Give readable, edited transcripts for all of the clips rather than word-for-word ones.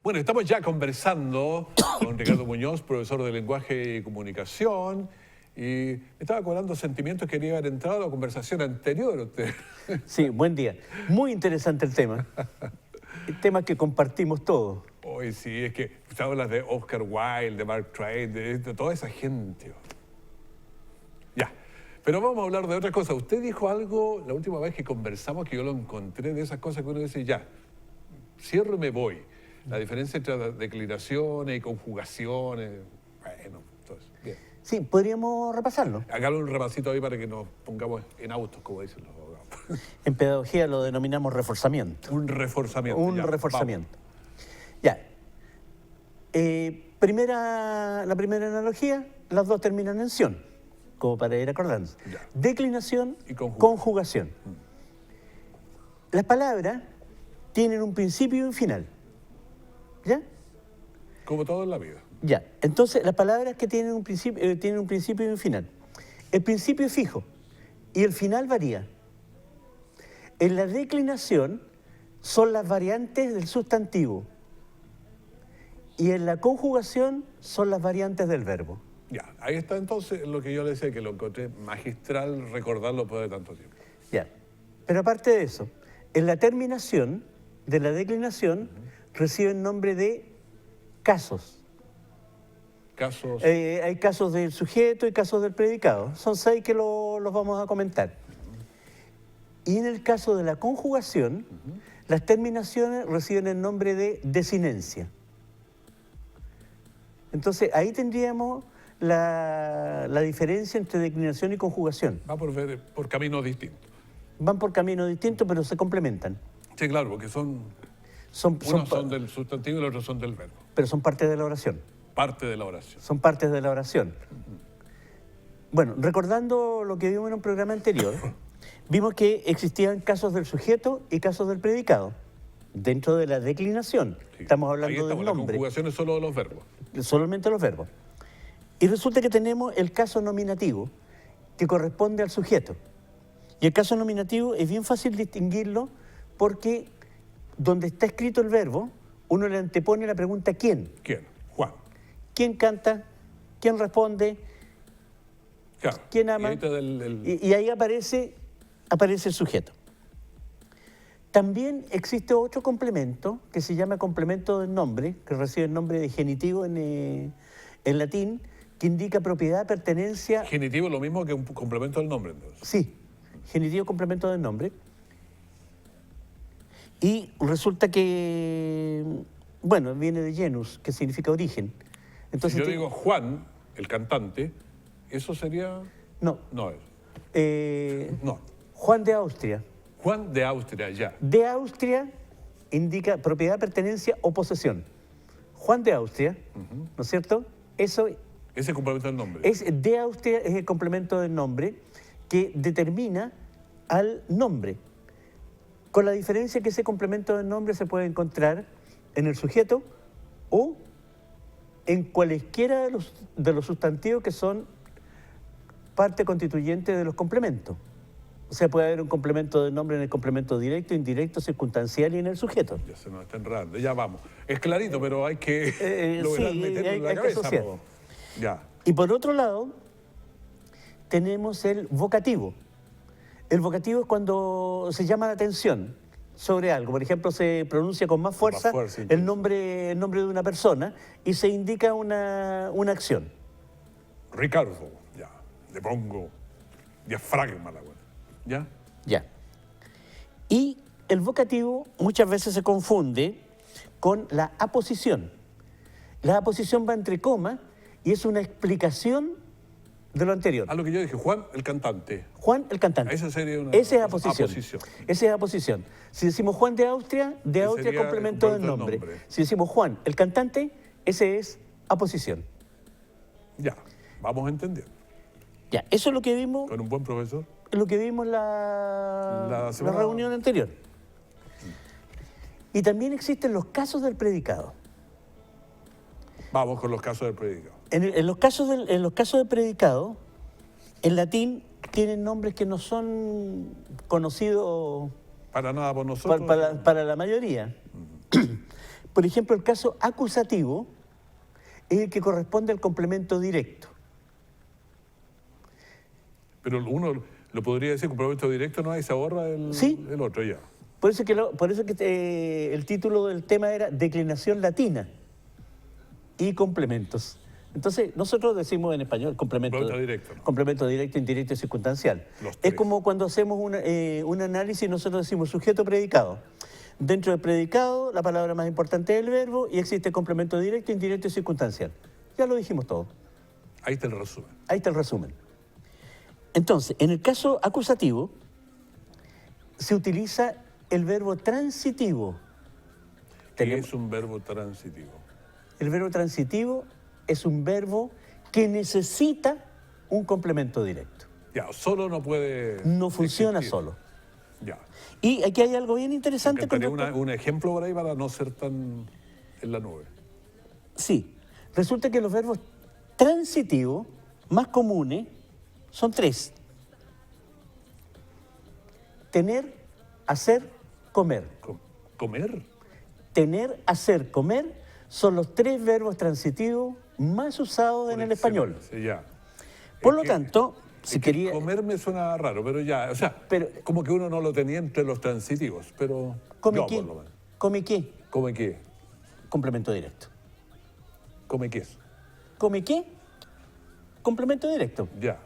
Bueno, estamos ya conversando con Ricardo Muñoz, profesor de Lenguaje y Comunicación, y me estaba acordando sentimientos que quería haber entrado a la conversación anterior. Usted. Sí, buen día. Muy interesante el tema. El tema que compartimos todos. Hoy sí, es que usted habla de Oscar Wilde, de Mark Twain, de toda esa gente. Ya, pero vamos a hablar de otra cosa. Usted dijo algo la última vez que conversamos que yo lo encontré, de esas cosas que uno dice, ya, cierro y me voy. La diferencia entre declinaciones y conjugaciones, bueno, entonces, bien. Sí, podríamos repasarlo. Hágalo un repasito ahí para que nos pongamos en autos, como dicen los abogados. En pedagogía lo denominamos reforzamiento. Un reforzamiento. Un reforzamiento. Ya. La primera analogía, las dos terminan en ción, como para ir acordándose. Ya. Declinación Y conjugación. Las palabras tienen un principio y un final. ¿Ya? Como todo en la vida. Ya. Entonces, las palabras que tienen un principio y un final. El principio es fijo y el final varía. En la declinación son las variantes del sustantivo y en la conjugación son las variantes del verbo. Ya, ahí está entonces lo que yo le decía, que lo encontré magistral recordarlo después de tanto tiempo. Ya. Pero aparte de eso, en la terminación de la declinación reciben nombre de casos. Casos. Hay casos del sujeto y casos del predicado. Son 6 que los vamos a comentar. Y en el caso de la conjugación, las terminaciones reciben el nombre de desinencia. Entonces, ahí tendríamos la diferencia entre declinación y conjugación. Va por caminos distintos. Van por caminos distintos, pero se complementan. Sí, claro, porque unos son del sustantivo y los otros son del verbo. Pero son parte de la oración. Parte de la oración. Son partes de la oración. Bueno, recordando lo que vimos en un programa anterior, vimos que existían casos del sujeto y casos del predicado. Dentro de la declinación, Sí. estamos Ahí hablando del la nombre, conjugación es solo de los verbos. solamente los verbos. Y resulta que tenemos el caso nominativo, que corresponde al sujeto. Y el caso nominativo es bien fácil distinguirlo porque donde está escrito el verbo, uno le antepone la pregunta ¿quién? ¿Quién? Juan. ¿Quién canta? ¿Quién responde? Claro. ¿Quién ama? Y ahí está Y ahí aparece el sujeto. También existe otro complemento que se llama complemento del nombre, que recibe el nombre de genitivo en latín, que indica propiedad, pertenencia. Genitivo es lo mismo que un complemento del nombre, entonces. Sí, genitivo complemento del nombre. Y resulta que, bueno, viene de genus, que significa origen. Entonces, Si yo digo Juan, el cantante, ¿eso sería...? No. No no. Juan de Austria. Juan de Austria, ya. De Austria indica propiedad, pertenencia o posesión. Juan de Austria, ¿no es cierto? Eso Ese complemento del nombre. de Austria es el complemento del nombre que determina al nombre. Con la diferencia que ese complemento del nombre se puede encontrar en el sujeto o en cualesquiera de los sustantivos que son parte constituyente de los complementos. O sea, puede haber un complemento del nombre en el complemento directo, indirecto, circunstancial y en el sujeto. Ya se nos está enredando, ya vamos. Es clarito, pero hay que lograr sí, meterlo en la hay que cabeza. asociar. Ya. Y por otro lado, tenemos el vocativo. El vocativo es cuando se llama la atención sobre algo. Por ejemplo, se pronuncia con más fuerza, el nombre de una persona y se indica una acción. Ricardo, ya. Le pongo diafragma la buena. ¿Ya? Ya. Y el vocativo muchas veces se confunde con la aposición. La aposición va entre comas y es una explicación de lo anterior. A lo que yo dije, Juan, el cantante. Juan, el cantante. Esa sería una Esa es aposición. aposición. Esa es aposición. Si decimos Juan de Austria sería complemento del nombre. Si decimos Juan, el cantante, ese es aposición. Ya, vamos entendiendo. Ya, eso es lo que vimos. Con un buen profesor. Lo que vimos la semana... reunión anterior. Y también existen los casos del predicado. Vamos con los casos del predicado. En los casos del predicado, en latín tienen nombres que no son conocidos Para nada por nosotros. para la mayoría. Por ejemplo, el caso acusativo es el que corresponde al complemento directo. Pero uno lo podría decir, complemento directo, no hay, se ahorra Sí. el otro ya. Por eso que el título del tema era Declinación latina y complementos. Entonces, nosotros decimos en español complemento directo, ¿no? Complemento directo, indirecto y circunstancial. Los Es tres. como cuando hacemos un análisis, nosotros decimos sujeto predicado. Dentro del predicado, la palabra más importante es el verbo y existe complemento directo, indirecto y circunstancial. Ya lo dijimos todo. Ahí está el resumen. Ahí está el resumen. Entonces, en el caso acusativo, se utiliza el verbo transitivo. ¿Qué es un verbo transitivo? El verbo transitivo es un verbo que necesita un complemento directo. Ya, solo no puede. No funciona existir. solo. Ya. Y aquí hay algo bien Me interesante con encantaría respecto- un ejemplo por ahí para no ser tan en la nube. Sí, resulta que los verbos transitivos más comunes son tres. Tener, hacer, comer. ¿Comer? Tener, hacer, comer son los tres verbos transitivos más usados en el español. Sí, ya. Por Es lo que- tanto, es si que quería... comer me suena raro, pero ya, o sea, Pero- como que uno no lo tenía entre los transitivos, pero ¿Come yo qué? por lo menos. ¿Come qué? ¿Come qué? Complemento directo. ¿Come qué es? ¿Come qué? Complemento directo. Ya.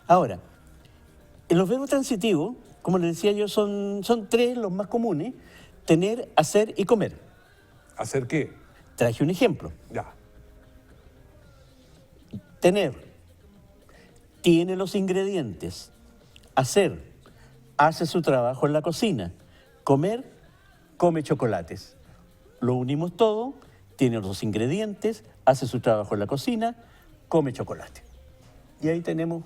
Ahora, en los verbos transitivos, como les decía yo, son tres los más comunes: tener, hacer y comer. ¿Hacer qué? Traje un ejemplo. Ya. Tener, tiene los ingredientes. Hacer, hace su trabajo en la cocina. Comer, come chocolates. Lo unimos todo, tiene los ingredientes, hace su trabajo en la cocina, come chocolate. Y ahí tenemos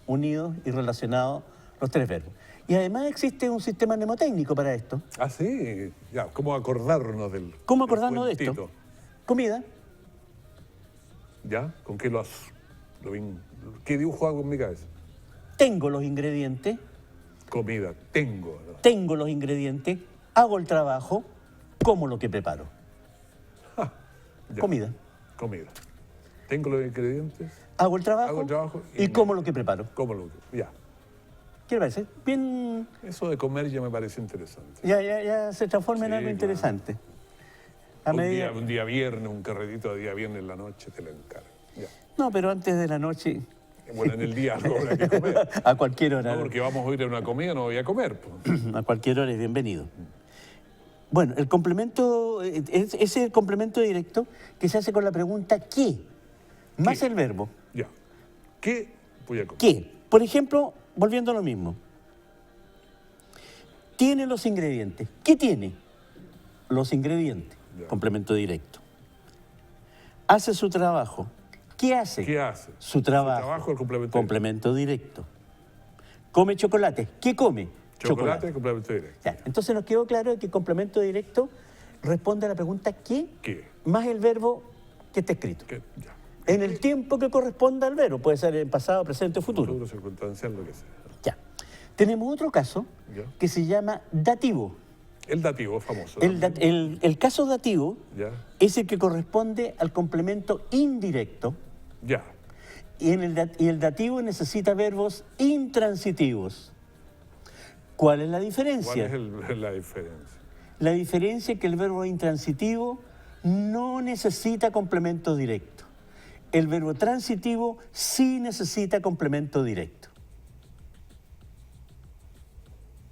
unidos y relacionados los tres verbos. Y además existe un sistema mnemotécnico para esto. Ah, sí. Ya, ¿cómo acordarnos del. ¿Cómo del acordarnos de esto? cuentito? Comida, ¿Ya? ¿Con qué qué dibujo hago en mi cabeza? tengo los ingredientes, Comida, tengo. ¿no? tengo los ingredientes, hago el trabajo, como lo que preparo. Ya. Comida. Comida. Tengo los ingredientes, Hago el trabajo, Hago el trabajo y y como lo que preparo. como lo. Ya. ¿Qué le parece? Bien, Eso de comer ya me parece interesante. ya se transforma en Sí, algo claro. interesante. A medida... Un día viernes, un carretito de día viernes en la noche te lo encargo. Ya. No, pero antes de la noche, Bueno, en el día no habrá que comer. a cualquier hora. No, porque vamos a ir a una comida, no voy a comer. Pues. A cualquier hora es bienvenido. Bueno, el complemento, ese es el complemento directo que se hace con la pregunta ¿qué? Más ¿Qué? el verbo. Ya. ¿Qué voy a comer? ¿Qué? Por ejemplo, volviendo a lo mismo. Tiene los ingredientes. ¿Qué tiene? Los ingredientes. Ya. Complemento directo. Hace su trabajo. ¿Qué hace? ¿Qué hace? Su trabajo. Su trabajo, el complemento Complemento directo. Come chocolate. ¿Qué come? Chocolate, complemento directo. Ya, entonces nos quedó claro que el complemento directo responde a la pregunta ¿qué? ¿Qué? Más el verbo que está escrito. ¿Qué? Ya. En el tiempo que corresponda al verbo. Puede ser en pasado, presente o futuro. Futuro, circunstancial, lo que sea. Ya. Tenemos otro caso Ya. que se llama dativo. El dativo famoso. El caso dativo Ya. es el que corresponde al complemento indirecto Ya. y el dativo necesita verbos intransitivos. ¿Cuál es la ¿Cuál diferencia? es la diferencia? La diferencia es que el verbo intransitivo no necesita complemento directo. El verbo transitivo sí necesita complemento directo.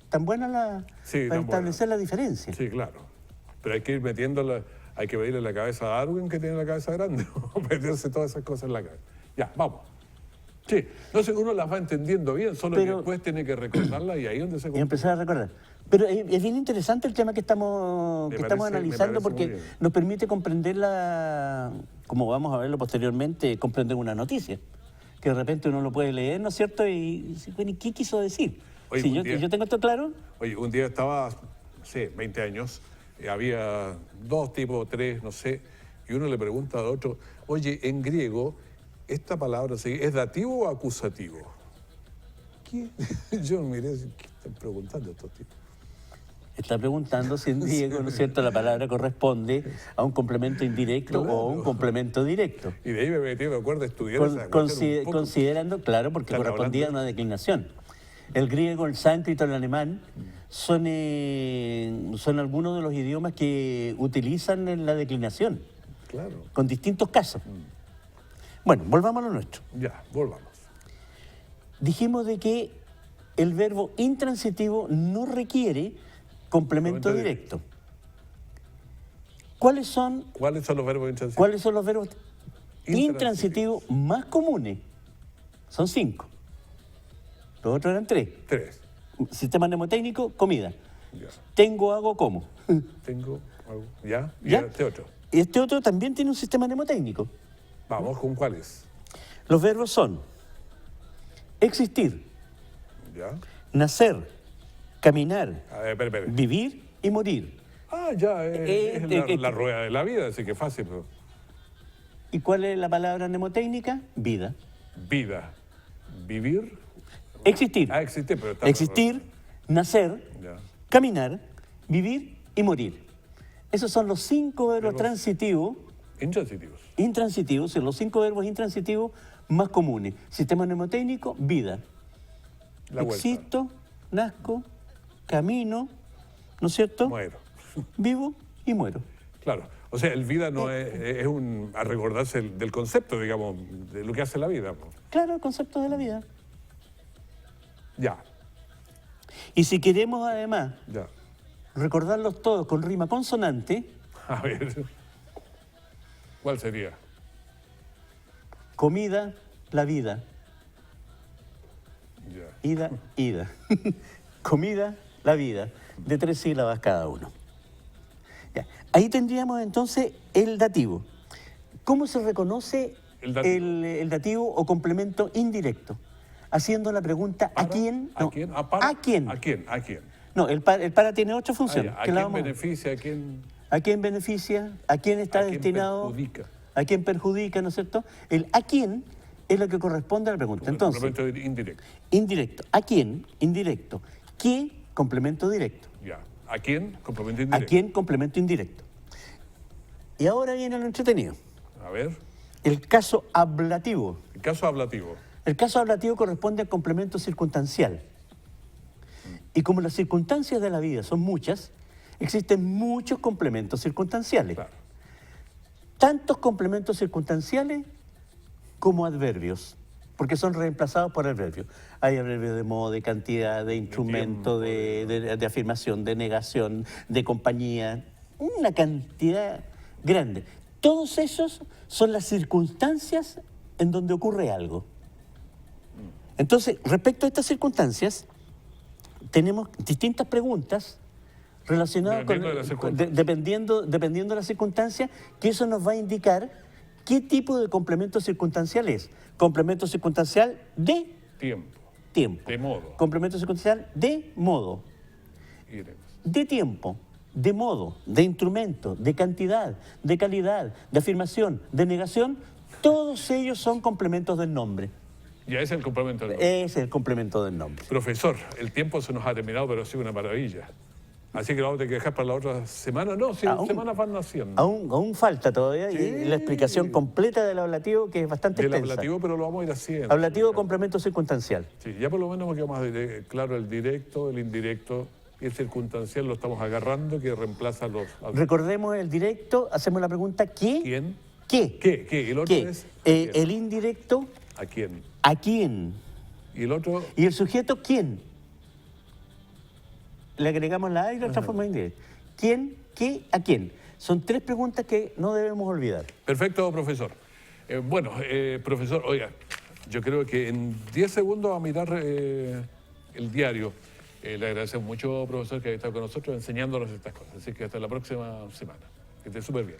¿Tan buena Sí, para tan establecer buena. la diferencia? Sí, claro. Pero hay que ir metiéndola, hay que pedirle la cabeza a Darwin que tiene la cabeza grande, meterse todas esas cosas en la cabeza. Ya, vamos. Sí, no sé, uno las va entendiendo bien, solo que Pero- después tiene que recordarlas y ahí es donde se Y empezar a recordar. Pero es bien interesante el tema que estamos Me analizando parece porque muy bien. nos permite comprender como vamos a verlo posteriormente, comprender una noticia. Que de repente uno lo puede leer, ¿no es cierto? Y dice, bueno, ¿y qué quiso decir? Oye, Si un yo, día- yo tengo esto claro, Oye, un día estaba, no sé, 20 años, había dos tipos, tres, no sé, y uno le pregunta al otro, oye, en griego, ¿esta palabra es dativo o acusativo? ¿Qué? Yo miré, ¿qué están preguntando estos tipos? Está preguntando si en griego, ¿no es cierto?, la palabra corresponde a un complemento indirecto Claro. o a un complemento directo. Y de ahí me metí, me acuerdo, a estudiar esa cuestión un poco. Considerando, claro, porque Están correspondía a hablando- una declinación. El griego, el sánscrito, el alemán son algunos de los idiomas que utilizan en la declinación, Claro. con distintos casos. Bueno, volvamos a lo nuestro. Ya, volvamos. Dijimos de que el verbo intransitivo no requiere complemento Complemento directo. ¿Cuáles son ¿Cuáles son los verbos intransitivos? los verbos intransitivos más comunes? Son 5. Los otros eran 3. 3. Sistema mnemotécnico, comida. Ya. Tengo, hago, como. Tengo algo. ¿Ya? Y ¿Ya? este otro. Y este otro también tiene un sistema mnemotécnico. Vamos, ¿con cuáles? Los verbos son existir, ¿Ya? nacer, caminar, A ver, espera. vivir y morir. Ah, ya, es Eh, la rueda de la vida, así que fácil. Pero. ¿Y cuál es la palabra mnemotécnica? Vida. Vida, vivir. Existir. Ah, existir, pero está. Existir, nacer, Ya. caminar, vivir y morir. Esos son los 5 verbos Verbos. transitivos, Intransitivos. intransitivos, los 5 verbos intransitivos más comunes. Sistema mnemotécnico, vida. La vuelta. Existo, nazco, camino, ¿no es cierto? Muero. Vivo y muero. Claro. O sea, el vida no es a recordarse del concepto, digamos, de lo que hace la vida. pues. Claro, el concepto de la vida. Ya, Y si queremos además ya. recordarlos todos con rima consonante, A ver. ¿Cuál sería? comida, la vida. Ya. Ida, ida. Comida, la vida. De 3 sílabas cada uno. Ya. Ahí tendríamos entonces el dativo. ¿Cómo se reconoce El dativo. el dativo o complemento indirecto? Haciendo la pregunta ¿a ¿Para? quién? ¿A No, quién? ¿A quién? ¿A quién? ¿A quién? No, el para tiene 8 Ah, funciones. ya. ¿A que la quién vamos- beneficia? ¿A quién? ¿A quién beneficia? ¿A quién está ¿A quién destinado? perjudica? ¿A quién perjudica? ¿No es cierto? El ¿a quién? Es lo que corresponde a la pregunta. Entonces, Complemento indirecto. indirecto. ¿A quién? Indirecto. ¿Qué? Complemento directo. Ya. ¿A quién? Complemento ¿A indirecto. quién? Complemento indirecto. Y ahora viene lo entretenido. A ver. El caso ablativo. El caso ablativo. El caso ablativo corresponde al complemento circunstancial. Y como las circunstancias de la vida son muchas, existen muchos complementos circunstanciales. Claro. Tantos complementos circunstanciales como adverbios, porque son reemplazados por adverbios. Hay adverbios de modo, de cantidad, de instrumento, de afirmación, de negación, de compañía, una cantidad grande. Todos esos son las circunstancias en donde ocurre algo. Entonces, respecto a estas circunstancias, tenemos distintas preguntas relacionadas Dependiendo de las circunstancias. dependiendo de las circunstancias, que eso nos va a indicar qué tipo de complemento circunstancial es. Complemento circunstancial de Tiempo. tiempo. De modo. Complemento circunstancial de modo. Iremos. De tiempo, de modo, de instrumento, de cantidad, de calidad, de afirmación, de negación, todos ellos son complementos del nombre. Ya es el complemento del nombre. Es el complemento del nombre. Profesor, el tiempo se nos ha terminado, pero ha sido una maravilla. Así que lo vamos a tener que dejar para la otra semana. No, si Aún- semanas van naciendo. Aún falta todavía y Sí. la explicación completa del ablativo, que es bastante Del extensa. ablativo, pero lo vamos a ir haciendo. Ablativo complemento circunstancial. Sí, ya por lo menos me quedó más claro el directo, el indirecto y el circunstancial lo estamos agarrando, que reemplaza a los... Recordemos el directo, hacemos la pregunta ¿qué? ¿Quién? ¿Qué? ¿Qué? Y el otro ¿Qué? es... ¿a quién? El indirecto, ¿A quién? ¿a quién? Y el otro... Y el sujeto, ¿quién? Le agregamos la A y la transformamos en indirecto. ¿Quién? ¿Qué? ¿A quién? Son 3 preguntas que no debemos olvidar. Perfecto, profesor. Bueno, profesor, oiga, yo creo que en 10 segundos va a mirar el diario. Le agradecemos mucho, profesor, que haya estado con nosotros enseñándonos estas cosas. Así que hasta la próxima semana. Que esté súper bien.